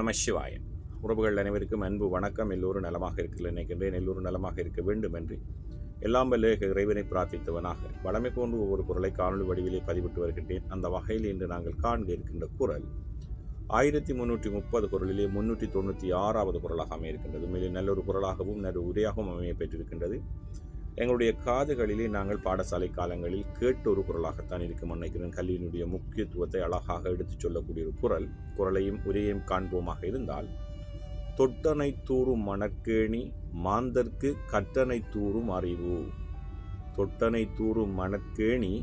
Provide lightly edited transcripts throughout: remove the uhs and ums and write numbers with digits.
நம சிவாய. உறவுகள் அனைவருக்கும் அன்பு வணக்கம். எல்லோரும் நலமாக இருக்க நினைக்கின்றேன். எல்லோரும் நலமாக இருக்க வேண்டும் என்று எல்லாம் வல்ல இறைவனை பிரார்த்தித்தவனாக வளமை போன்று ஒவ்வொரு குரலை காணொலி வடிவிலே பதிவிட்டு வருகின்றேன். அந்த வகையில் இன்று நாங்கள் காண்க இருக்கின்ற குரல் 1330 குரலிலே 396வது குரலாக அமையிருக்கின்றது. உண்மையிலே நல்லொரு குரலாகவும் நல்ல உரையாகவும் அமைய பெற்றிருக்கின்றது. எங்களுடைய காதுகளிலே நாங்கள் பாடசாலை காலங்களில் கேட்ட ஒரு குரலாகத்தான் இருக்கும் நினைக்கிறேன். கல்வியினுடைய முக்கியத்துவத்தை அழகாக எடுத்துச் சொல்லக்கூடிய ஒரு குரலையும் உரையையும் காண்போமாக இருந்தால், தொட்டனை தூறும் மணற்கேணி மாந்தர்க்கு கற்றனை தூறும் அறிவு. தொட்டனை தூறும் மணற்கேணி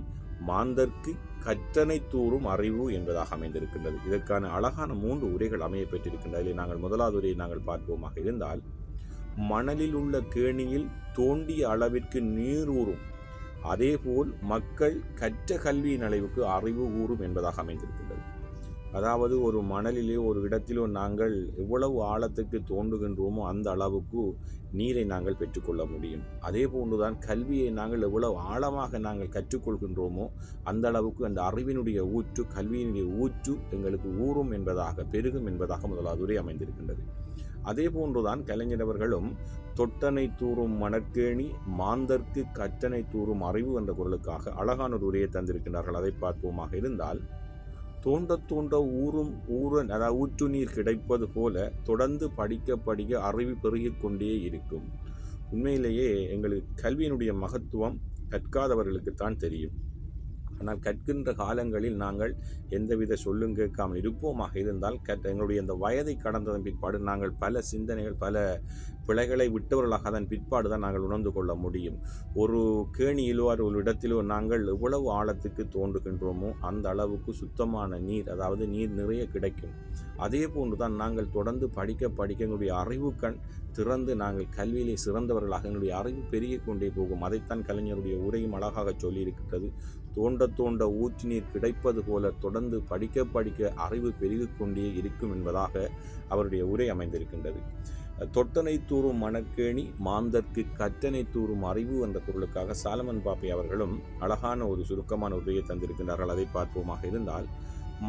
மாந்தர்க்கு கற்றனை தூறும் அறிவு என்பதாக அமைந்திருக்கின்றது. இதற்கான அழகான 3 உரைகள் அமைய பெற்றிருக்கின்றதில் நாங்கள் முதலாவது உரையை நாங்கள் பார்ப்போமாக இருந்தால், மணலில் உள்ள கேணியில் தோண்டிய அளவிற்கு நீர் ஊறும், அதேபோல் மக்கள் கற்ற கல்வியின் அளவுக்கு அறிவு ஊறும் என்பதாக அமைந்திருக்கின்றது. அதாவது ஒரு மணலிலே ஒரு இடத்திலோ நாங்கள் எவ்வளவு ஆழத்துக்கு தோண்டுகின்றோமோ அந்த அளவுக்கு நீரை நாங்கள் பெற்றுக்கொள்ள முடியும். அதே போன்றுதான் கல்வியை நாங்கள் எவ்வளவு ஆழமாக நாங்கள் கற்றுக்கொள்கின்றோமோ அந்த அளவுக்கு அந்த அறிவினுடைய ஊற்று, கல்வியினுடைய ஊற்று எங்களுக்கு ஊறும் என்பதாக, பெருகும் என்பதாக முதலாவது உரை அமைந்திருக்கின்றது. அதே போன்றுதான் கலைஞரவர்களும் தொட்டனை தூறும் மணற்கேணி மாந்தர்க்கு கற்றனை தூறும் அறிவு என்ற குரலுக்காக அழகான ஒரு உரையை தந்திருக்கின்றார்கள். அதை பார்ப்போமாக இருந்தால், தோண்ட தோண்ட ஊற்று நீர் கிடைப்பது போல தொடர்ந்து படிக்க அறிவு பெருகிக் கொண்டே இருக்கும். உண்மையிலேயே எங்களுக்கு கல்வியினுடைய மகத்துவம் கற்காதவர்களுக்குத்தான் தெரியும். ஆனால் கற்கின்ற காலங்களில் நாங்கள் எந்தவித சொல்லும் கேட்காமல் இருப்போமாக இருந்தால் எங்களுடைய அந்த வயதை கடந்ததன் பிற்பாடு நாங்கள் பல சிந்தனைகள், பல பிழைகளை விட்டவர்களாக அதன் பிற்பாடு தான் நாங்கள் உணர்ந்து கொள்ள முடியும். ஒரு கேணியிலோ ஒரு இடத்திலோ நாங்கள் எவ்வளவு ஆழத்துக்கு தோன்றுகின்றோமோ அந்த அளவுக்கு சுத்தமான நீர், அதாவது நீர் நிறைய கிடைக்கும். அதே போன்றுதான் நாங்கள் தொடர்ந்து படிக்க எங்களுடைய அறிவு கண் திறந்து நாங்கள் கல்வியிலே சிறந்தவர்களாக எங்களுடைய அறிவு பெருகிக் கொண்டே போகும். அதைத்தான் கலைஞருடைய உரையும் அழகாக சொல்லியிருக்கிறது. தோண்ட ஊற்று நீர் கிடைப்பது போல தொடர்ந்து படிக்க அறிவு பெருகிக் கொண்டே இருக்கும் என்பதாக அவருடைய உரை அமைந்திருக்கின்றது. தொட்டனை தூறும் மணற்கேணி மாந்தர்க்கு கற்றனை தூறும் அறிவு என்ற பொருளுக்காக சாலமன் பாப்பை அவர்களும் அழகான ஒரு சுருக்கமான உரையை தந்திருக்கின்றார்கள். அதை பார்ப்போமாக இருந்தால்,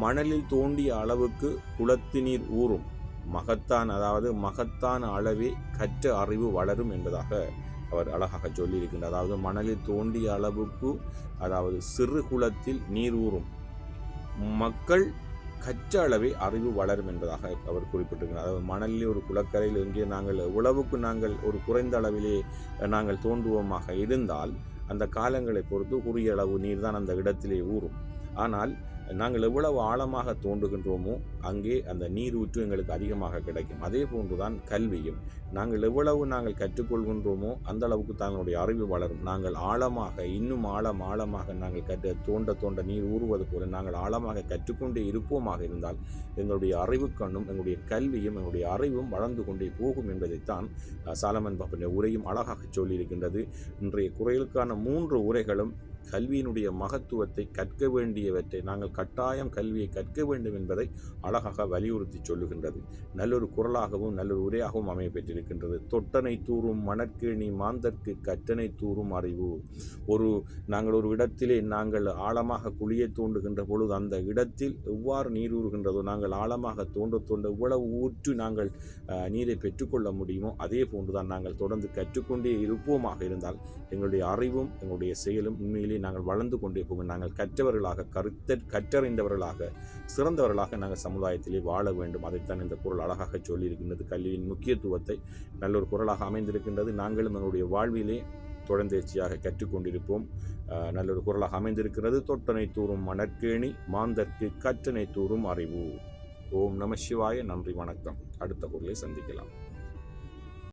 மணலில் தோண்டிய அளவுக்கு குளத்து நீர் ஊறும், மகத்தான அளவே கற்ற அறிவு வளரும் என்பதாக அவர் அழகாக சொல்லியிருக்கின்றார். அதாவது மணலில் தோண்டிய அளவுக்கு, அதாவது சிறு குளத்தில் நீர் ஊறும், மக்கள் கற்ற அளவே அறிவு வளரும் என்பதாக அவர் குறிப்பிட்டிருக்கிறார். அதாவது மணலிலே ஒரு குளக்கரையில் எங்கே நாங்கள் எவ்வளவுக்கு நாங்கள் ஒரு குறைந்த அளவிலே நாங்கள் தோண்டுவோமாக இருந்தால் அந்த காலங்களை பொறுத்து குறுகிய அளவு நீர் தான் அந்த இடத்திலே ஊறும். ஆனால் நாங்கள் எவ்வளவு ஆழமாக தோண்டுகின்றோமோ அங்கே அந்த நீர் ஊற்று எங்களுக்கு அதிகமாக கிடைக்கும். அதே போன்றுதான் கல்வியும். நாங்கள் எவ்வளவு நாங்கள் கற்றுக்கொள்கின்றோமோ அந்த அளவுக்கு தங்களுடைய அறிவு வளரும். நாங்கள் ஆழமாக, இன்னும் ஆழமாக நாங்கள் தோண்ட நீர் ஊறுவது போல நாங்கள் ஆழமாக கற்றுக்கொண்டே இருப்போமாக இருந்தால் எங்களுடைய அறிவுக்கண்ணும் எங்களுடைய கல்வியும் எங்களுடைய அறிவும் வளர்ந்து கொண்டே போகும் என்பதைத்தான் சாலமன் பாப்பனுடைய உரையும் அழகாக சொல்லியிருக்கின்றது. இன்றைய குரலுக்கான 3 உரைகளும் கல்வியினுடைய மகத்துவத்தை, கற்க வேண்டியவற்றை, நாங்கள் கட்டாயம் கல்வியை கற்க வேண்டும் என்பதை அழகாக வலியுறுத்தி சொல்லுகின்றது. நல்லொரு குரலாகவும் நல்லொரு உரையாகவும் அமைய பெற்றிருக்கின்றது. தொட்டனை தூறும் மணற்கேணி மாந்தர்க்கு கற்றனை தூறும் அறிவு. நாங்கள் ஒரு இடத்திலே நாங்கள் ஆழமாக குழியை தோண்டுகின்ற பொழுது அந்த இடத்தில் எவ்வாறு நீர் ஊறுகின்றதோ, நாங்கள் ஆழமாக தோண்ட இவ்வளவு ஊற்று நாங்கள் நீரை பெற்றுக்கொள்ள முடியுமோ அதே போன்றுதான் நாங்கள் தொடர்ந்து கற்றுக்கொண்டே இருப்போமாக இருந்தால் எங்களுடைய அறிவும் எங்களுடைய செயலும் உண்மையிலே நாங்கள் வளர்ந்து கொண்டே போகும். நாங்கள் கற்றவர்களாக, கற்றறிந்தவர்களாக, சிறந்தவர்களாக நாங்கள் சமுதாயத்திலே வாழ வேண்டும். அதைத்தான் இந்த குரல் அழகாக சொல்லியிருக்கின்றது. கல்வியின் முக்கியத்துவத்தை நல்லொரு குரலாக அமைந்திருக்கின்றது. நாங்களும் எங்களுடைய வாழ்விலே தொடர்ந்தேர்ச்சியாக கற்றுக்கொண்டிருப்போம். நல்லொரு குரலாக அமைந்திருக்கிறது. தொட்டனை தூறும் மணற்கேணி மாந்தர்க்கு கற்றனை தூறும் அறிவு. ஓம் நம சிவாய. நன்றி, வணக்கம். அடுத்த குரலை சந்திக்கலாம்.